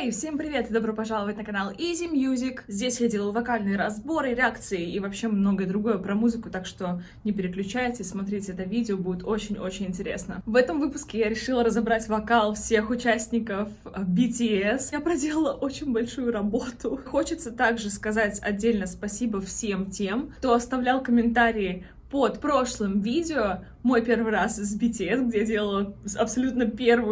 Эй, всем привет и добро пожаловать на канал Easy Music. Здесь я делаю вокальные разборы, реакции и вообще многое другое про музыку, так что не переключайтесь, смотрите это видео, будет очень-очень интересно. В этом выпуске я решила разобрать вокал всех участников BTS. Я проделала очень большую работу. Хочется также сказать отдельно спасибо всем тем, кто оставлял комментарии под прошлым видео, мой первый раз с BTS, где я делала абсолютно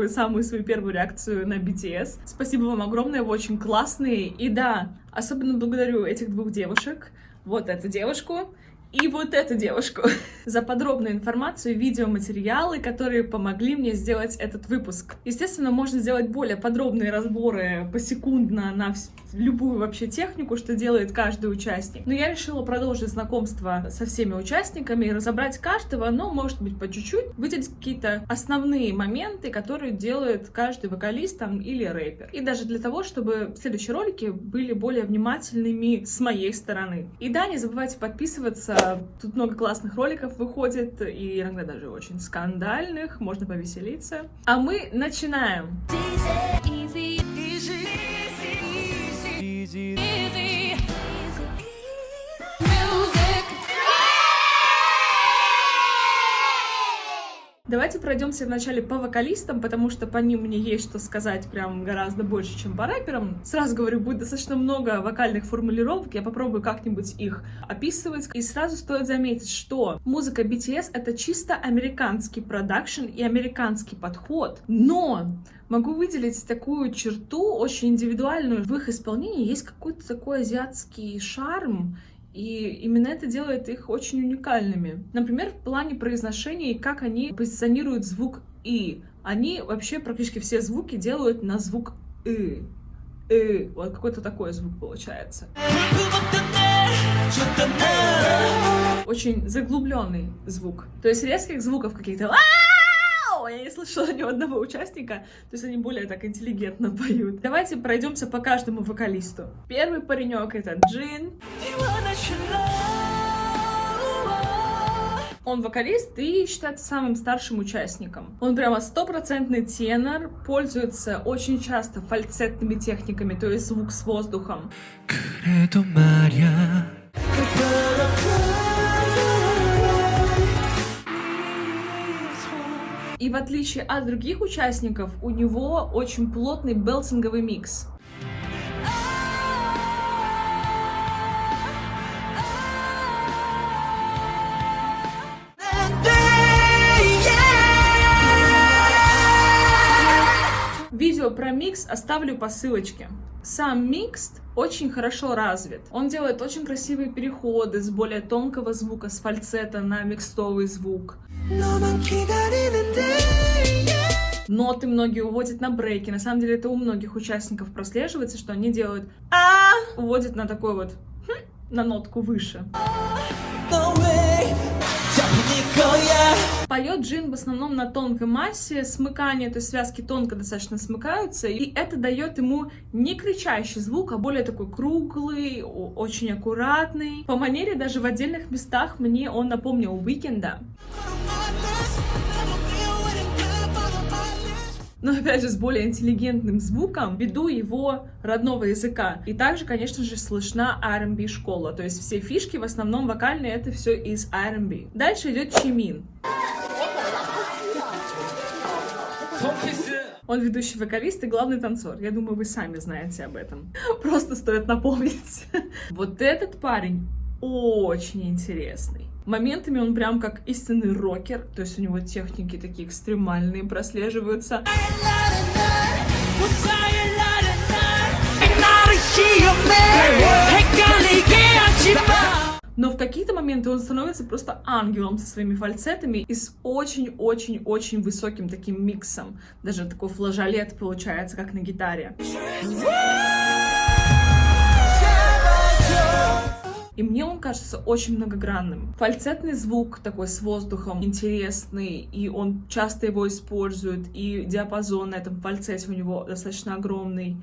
самую свою первую реакцию на BTS. Спасибо вам огромное, вы очень классные. И да, особенно благодарю этих двух девушек, вот эту девушку и вот эту девушку, за подробную информацию и видеоматериалы, которые помогли мне сделать этот выпуск. Естественно, можно сделать более подробные разборы посекундно на любую вообще технику, что делает каждый участник. Но я решила продолжить знакомство со всеми участниками и разобрать каждого, но, может быть, по чуть-чуть, выделить какие-то основные моменты, которые делает каждый вокалист там, или рэпер. И даже для того, чтобы следующие ролики были более внимательными с моей стороны. И да, не забывайте подписываться. Тут много классных роликов выходит, и иногда даже очень скандальных, можно повеселиться. А мы начинаем! Давайте пройдемся вначале по вокалистам, потому что по ним мне есть что сказать прям гораздо больше, чем по рэперам. Сразу говорю, будет достаточно много вокальных формулировок, я попробую как-нибудь их описывать. И сразу стоит заметить, что музыка BTS — это чисто американский продакшн и американский подход. Но могу выделить такую черту, очень индивидуальную. В их исполнении есть какой-то такой азиатский шарм, и именно это делает их очень уникальными. Например, в плане произношения и как они позиционируют звук «и». Они вообще практически все звуки делают на звук «ы». «ы». Вот какой-то такой звук получается. Очень заглубленный звук. То есть резких звуков каких-то я не слышала ни одного участника, то есть они более так интеллигентно поют. Давайте пройдемся по каждому вокалисту. Первый паренек — это Джин. Он вокалист и считается самым старшим участником. Он прямо стопроцентный тенор, пользуется очень часто фальцетными техниками, то есть звук с воздухом. И в отличие от других участников, у него очень плотный белтинговый микс. Видео про микс оставлю по ссылочке. Сам микс очень хорошо развит. Он делает очень красивые переходы с более тонкого звука, с фальцета на микстовый звук. Ноты многие уводят на брейки. На самом деле это у многих участников прослеживается, что они делают уводят на такой вот на нотку выше. Поет Джин в основном на тонкой массе, смыкание, то есть связки тонко достаточно смыкаются, и это дает ему не кричащий звук, а более такой круглый, очень аккуратный. По манере даже в отдельных местах мне он напомнил Уикенда. Но опять же с более интеллигентным звуком ввиду его родного языка. И также, конечно же, слышна R&B школа. То есть все фишки в основном вокальные это все из R&B. Дальше идет Чимин. Он ведущий вокалист и главный танцор. Я думаю, вы сами знаете об этом. Просто стоит напомнить. Вот этот парень очень интересный. Моментами он прям как истинный рокер, то есть у него техники такие экстремальные прослеживаются. Но в какие-то моменты он становится просто ангелом со своими фальцетами и с очень-очень-очень высоким таким миксом. Даже такой флажолет получается, как на гитаре. И мне он кажется очень многогранным. Фальцетный звук такой с воздухом интересный, и он часто его использует, и диапазон на этом фальцете у него достаточно огромный.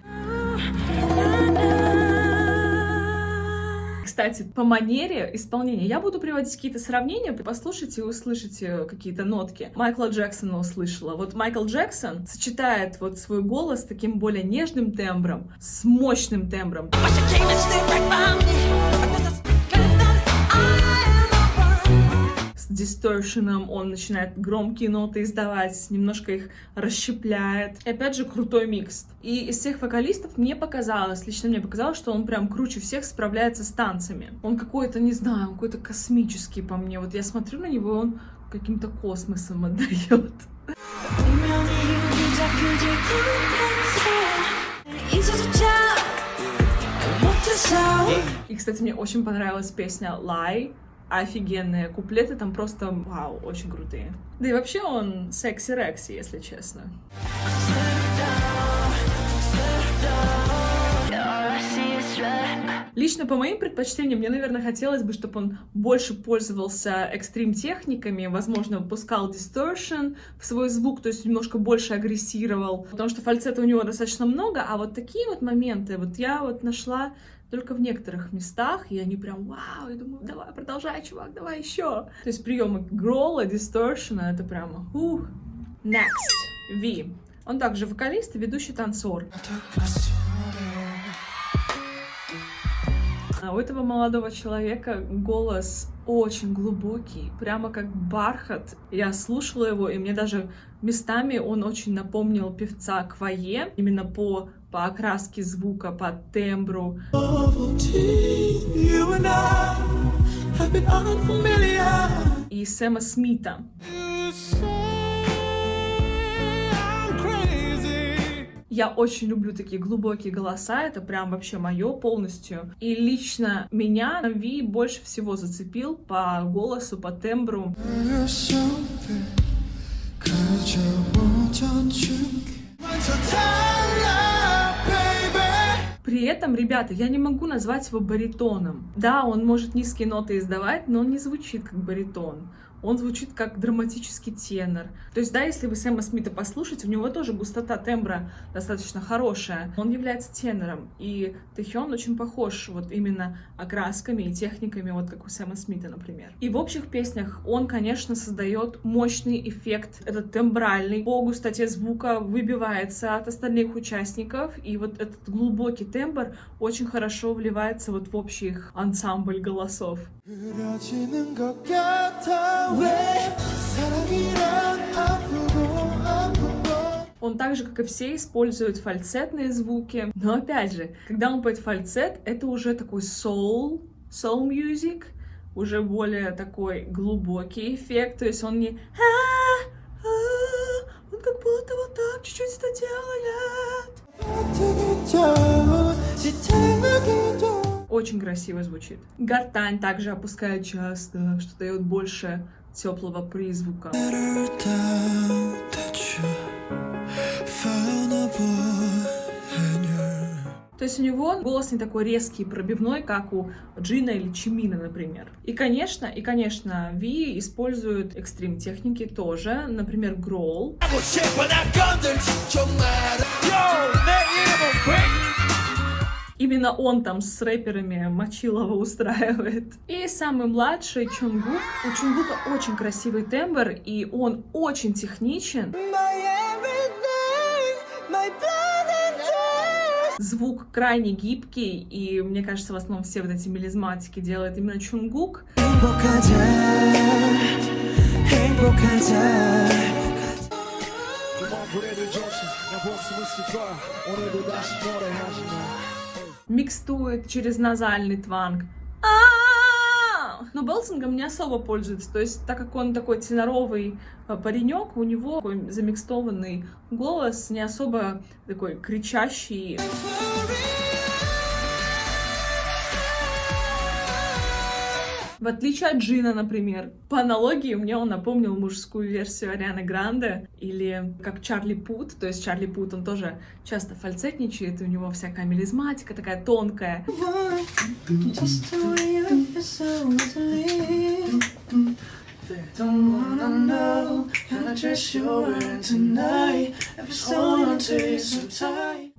Кстати, по манере исполнения я буду приводить какие-то сравнения, послушайте и услышите какие-то нотки. Майкла Джексона услышала. Вот Майкл Джексон сочетает вот свой голос с таким более нежным тембром, с мощным тембром. С дисторшеном он начинает громкие ноты издавать, немножко их расщепляет. И опять же крутой микс. И из всех вокалистов лично мне показалось, что он прям круче всех справляется с танцами. Он какой-то, не знаю, он какой-то космический по мне. Вот я смотрю на него, он каким-то космосом отдает. И, кстати, мне очень понравилась песня «Lie». Офигенные куплеты, там просто, вау, очень крутые. Да и вообще он секси-рекси, если честно. Лично по моим предпочтениям, мне, наверное, хотелось бы, чтобы он больше пользовался экстрим-техниками, возможно, выпускал distortion в свой звук, то есть немножко больше агрессировал, потому что фальцета у него достаточно много, а вот такие вот моменты, вот я вот нашла только в некоторых местах, и они прям вау, я думаю, давай, продолжай, чувак, давай еще. То есть приемы гролла, дисторшена, это прямо Next, V. Он также вокалист и ведущий танцор. У этого молодого человека голос очень глубокий, прямо как бархат. Я слушала его, и мне даже местами он очень напомнил певца Квае, именно по окраске звука, по тембру. И Сэма Смита. Я очень люблю такие глубокие голоса, это прям вообще мое полностью. И лично меня Ви больше всего зацепил по голосу, по тембру. При этом, ребята, я не могу назвать его баритоном. Да, он может низкие ноты издавать, но он не звучит как баритон. Он звучит как драматический тенор. То есть, да, если вы Сэма Смита послушаете, у него тоже густота тембра достаточно хорошая. Он является тенором, и Тэхён очень похож вот именно окрасками и техниками, вот как у Сэма Смита, например. И в общих песнях он, конечно, создает мощный эффект, этот тембральный, по густоте звука выбивается от остальных участников, и вот этот глубокий тембр очень хорошо вливается вот в общий их ансамбль голосов. Он так же, как и все, использует фальцетные звуки. Но опять же, когда он поет фальцет, это уже такой soul music, уже более такой глубокий эффект. То есть он не он как будто вот так чуть-чуть это делает. Очень красиво звучит. Гортань также опускает часто, что дает больше теплого призвука. То есть у него голос не такой резкий, пробивной, как у Джина или Чимина, например. И, конечно, Ви использует экстрим-техники тоже, например, гроул. Именно он там с рэперами Мочилова устраивает. И самый младший Чонгук. У Чонгука очень красивый тембр, и он очень техничен. Звук крайне гибкий, и мне кажется, в основном все вот эти мелизматики делает именно Чонгук. Микстует через назальный тванг. Но Белсингом не особо пользуется, то есть так как он такой теноровый паренек, у него такой замикстованный голос, не особо такой кричащий. В отличие от Джина, например. По аналогии, мне он напомнил мужскую версию Арианы Гранде, или как Чарли Пут, то есть Чарли Пут, он тоже часто фальцетничает, и у него всякая мелизматика такая тонкая.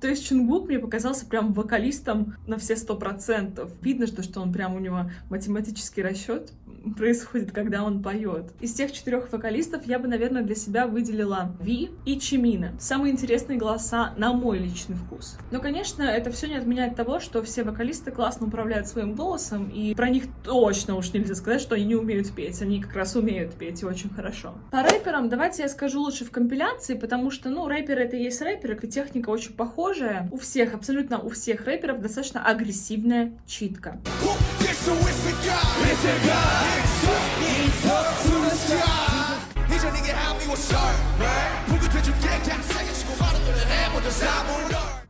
То есть Чунгук мне показался прям вокалистом на все 100%. Видно, что он прям, у него математический расчет происходит, когда он поет. Из тех 4 вокалистов я бы, наверное, для себя выделила Ви и Чимина. Самые интересные голоса на мой личный вкус. Но, конечно, это все не отменяет того, что все вокалисты классно управляют своим голосом, и про них точно уж нельзя сказать, что они не умеют петь. Они как раз умеют петь и очень хорошо. По рэперам давайте я скажу лучше в компиляции, потому что, ну, рэперы это и есть рэперы, и техника очень похожая. У всех, абсолютно у всех рэперов достаточно агрессивная читка.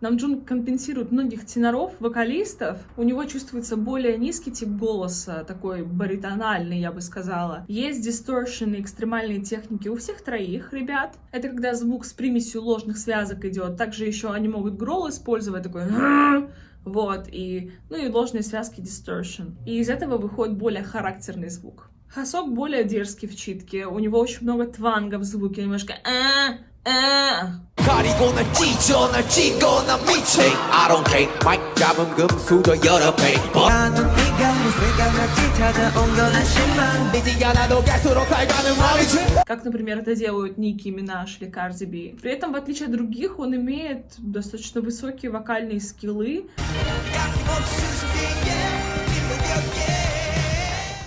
Намджун компенсирует многих теноров, вокалистов. У него чувствуется более низкий тип голоса, такой баритональный, я бы сказала. Есть дисторшн и экстремальные техники у всех 3 ребят. Это когда звук с примесью ложных связок идет. Также еще они могут грол использовать, такой... Вот, и ложные связки distortion. И из этого выходит более характерный звук. Хасок более дерзкий в читке, у него очень много тванга в звуке, немножко как, например, это делают Ники Минаж или Карди Би. При этом, в отличие от других, он имеет достаточно высокие вокальные скиллы.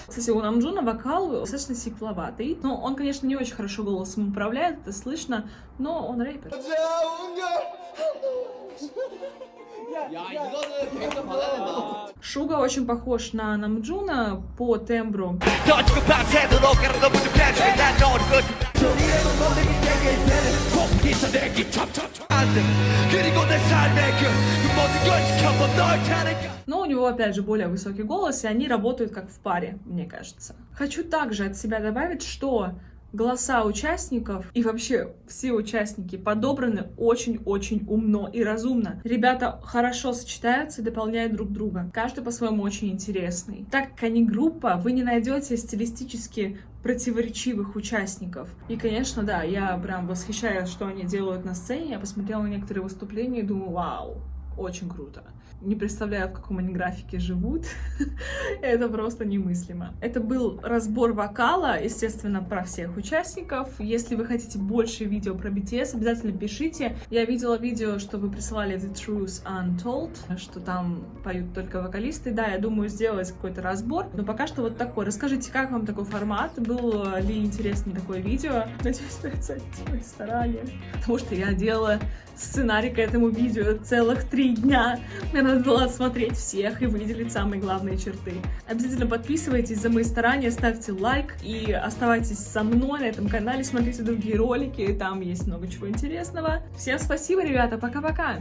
Кстати, у Намджуна вокал достаточно сипловатый, но он, конечно, не очень хорошо голосом управляет, это слышно, но он рэпер. Шуга очень похож на Намджуна по тембру. Но у него, опять же, более высокий голос, и они работают как в паре, мне кажется. Хочу также от себя добавить, что голоса участников и вообще все участники подобраны очень-очень умно и разумно. Ребята хорошо сочетаются и дополняют друг друга. Каждый по-своему очень интересный. Так как они группа, вы не найдете стилистически противоречивых участников. И, конечно, да, я прям восхищаюсь, что они делают на сцене. Я посмотрела на некоторые выступления и думаю, вау, очень круто. Не представляю, в каком они графике живут. Это просто немыслимо. Это был разбор вокала, естественно, про всех участников. Если вы хотите больше видео про BTS, обязательно пишите. Я видела видео, что вы присылали The Truth Untold, что там поют только вокалисты. Да, я думаю сделать какой-то разбор, но пока что вот такой. Расскажите, как вам такой формат? Было ли интересно такое видео? Надеюсь, вы оцените мои старания, потому что я делала сценарий к этому видео целых 3 дня. Мне надо было отсмотреть всех и выделить самые главные черты. Обязательно подписывайтесь за мои старания, ставьте лайк и оставайтесь со мной на этом канале, смотрите другие ролики, там есть много чего интересного. Всем спасибо, ребята, пока-пока!